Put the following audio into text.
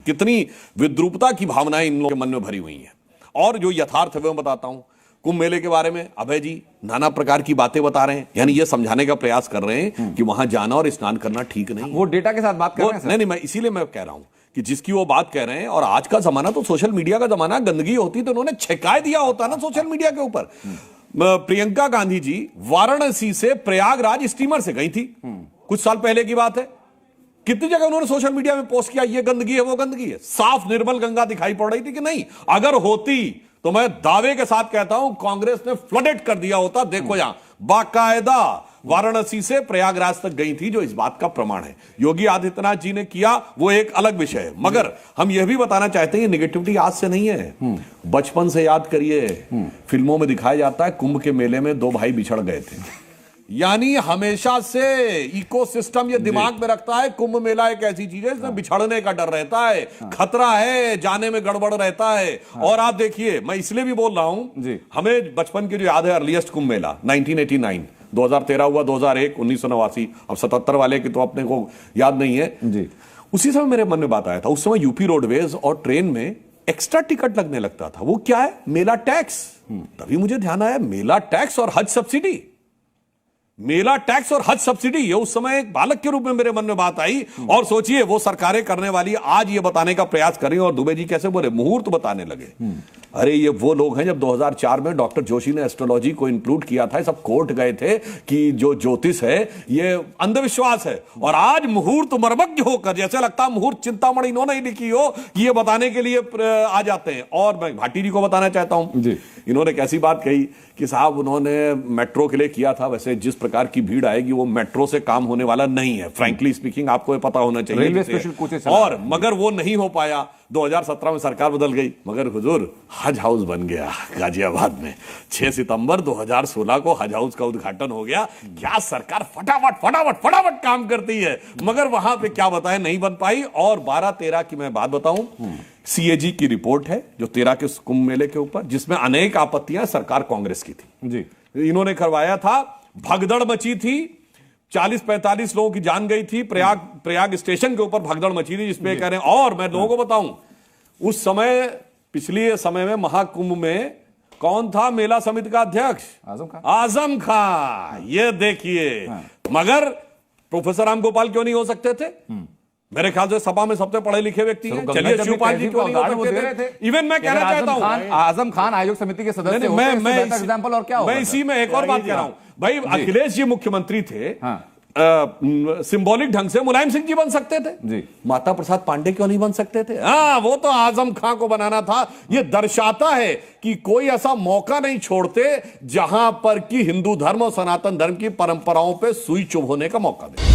कितनी विद्रूपता की भावनाएं इन लोगों के मन में भरी हुई हैं। और जो यथार्थ है वो मैं बताता हूं। कुंभ मेले के बारे में अभय जी नाना प्रकार की बातें बता रहे हैं, यानी ये समझाने का प्रयास कर रहे हैं कि वहां जाना और स्नान करना ठीक नहीं। वो डेटा के साथ बात कर रहे हैं। नहीं, मैं इसीलिए मैं कह रहा हूं कि जिसकी वो बात कह रहे हैं, और आज का जमाना तो सोशल मीडिया का जमाना, गंदगी होती तो उन्होंने छिड़का दिया होता ना सोशल मीडिया के ऊपर। प्रियंका गांधी जी वाराणसी से प्रयागराज स्टीमर से गई थी, कुछ साल पहले की बात है। कितनी जगह उन्होंने सोशल मीडिया में पोस्ट किया, ये गंदगी है वो गंदगी है। साफ निर्मल गंगा दिखाई पड़ रही थी कि नहीं? अगर होती तो मैं दावे के साथ कहता हूं कांग्रेस ने फ्लडेड कर दिया होता। देखो यहां बाकायदा वाराणसी से प्रयागराज तक गई थी, जो इस बात का प्रमाण है। योगी आदित्यनाथ जी ने किया वो एक अलग विषय है, मगर हम यह भी बताना चाहते हैं ये निगेटिविटी आज से नहीं है, बचपन से याद करिए। फिल्मों में दिखाया जाता है कुंभ के मेले में दो भाई बिछड़ गए थे, यानी हमेशा से इकोसिस्टम ये दिमाग में रखता है कुंभ मेला एक ऐसी चीज है इसमें बिछड़ने का डर रहता है, खतरा है, जाने में गड़बड़ रहता है। और आप देखिए, मैं इसलिए भी बोल रहा हूं, हमें बचपन की जो याद है अर्लीस्ट कुंभ मेला 1989, 2013 हुआ, 2001, 1989, अब 77 वाले की तो अपने को याद नहीं है जी। उसी समय मेरे मन में बात आया था, उस समय यूपी रोडवेज और ट्रेन में एक्स्ट्रा टिकट लगने लगता था। वो क्या है? मेला टैक्स। तभी मुझे ध्यान आया, मेला टैक्स और हज सब्सिडी। मेला टैक्स और हज सब्सिडी, ये उस समय एक बालक के रूप में मेरे मन में बात आई। और सोचिए वो सरकारें करने वाली आज ये बताने का प्रयास कर रही हैं, और दुबे जी कैसे बोले मुहूर्त बताने लगे। अरे ये वो लोग हैं, जब 2004 में डॉक्टर जोशी ने एस्ट्रोलॉजी को इंक्लूड किया था, सब कोर्ट गए थे कि जो ज्योतिष है ये अंधविश्वास है, और आज मुहूर्त मर्मज्ञ होकर, जैसे लगता है मुहूर्त चिंतामणि इन्होंने ही लिखी हो, कि ये बताने के लिए आ जाते हैं। और मैं भाटी जी को बताना चाहता हूं, इन्होंने कैसी बात कही कि साहब उन्होंने मेट्रो के लिए किया था, वैसे जिस प्रकार की भीड़ आएगी वो मेट्रो से काम होने वाला नहीं है, फ्रैंकली स्पीकिंग, आपको ये पता होना चाहिए। रेलवे स्पेशल कोचेस, और मगर वो नहीं हो पाया। 2017 में सरकार बदल गई, मगर हुजूर हज हाउस बन गया गाजियाबाद में। 6 सितंबर 2016 को हज हाउस का उद्घाटन हो गया। क्या सरकार फटाफट फटाफट फटाफट काम करती है, मगर वहां पे क्या बताएं नहीं बन पाई। और 12-13 की मैं बात बताऊं, सीएजी की रिपोर्ट है जो 13 के कुंभ मेले के ऊपर, जिसमें अनेक आपत्तियां सरकार कांग्रेस की थी जी। इन्होंने करवाया था, भगदड़ मची थी, 40-45 लोगों की जान गई थी। प्रयाग स्टेशन के ऊपर भगदड़ मची थी, जिसपे कह रहे हैं। और मैं लोगों को बताऊं, उस समय पिछले समय में महाकुंभ में कौन था मेला समिति का अध्यक्ष? आजम खान। ये देखिए, मगर प्रोफेसर राम गोपाल क्यों नहीं हो सकते थे? मेरे ख्याल से सभा में सबसे पढ़े लिखे व्यक्ति हैं। चलिए शिवपाल जी क्यों नहीं हो सकते थे? इवन मैं कहना चाहता हूं, आजम खान आयोग समिति के सदस्य एग्जांपल और क्या? मैं इसी में एक और बात कह रहा हूं भाई, अखिलेश जी मुख्यमंत्री थे, सिंबॉलिक ढंग से मुलायम सिंह जी बन सकते थे जी। माता प्रसाद पांडे क्यों नहीं बन सकते थे? हाँ, वो तो आजम खान को बनाना था। ये दर्शाता है कि कोई ऐसा मौका नहीं छोड़ते जहां पर कि हिंदू धर्म और सनातन धर्म की परंपराओं पे सुई चुभ होने का मौका दे।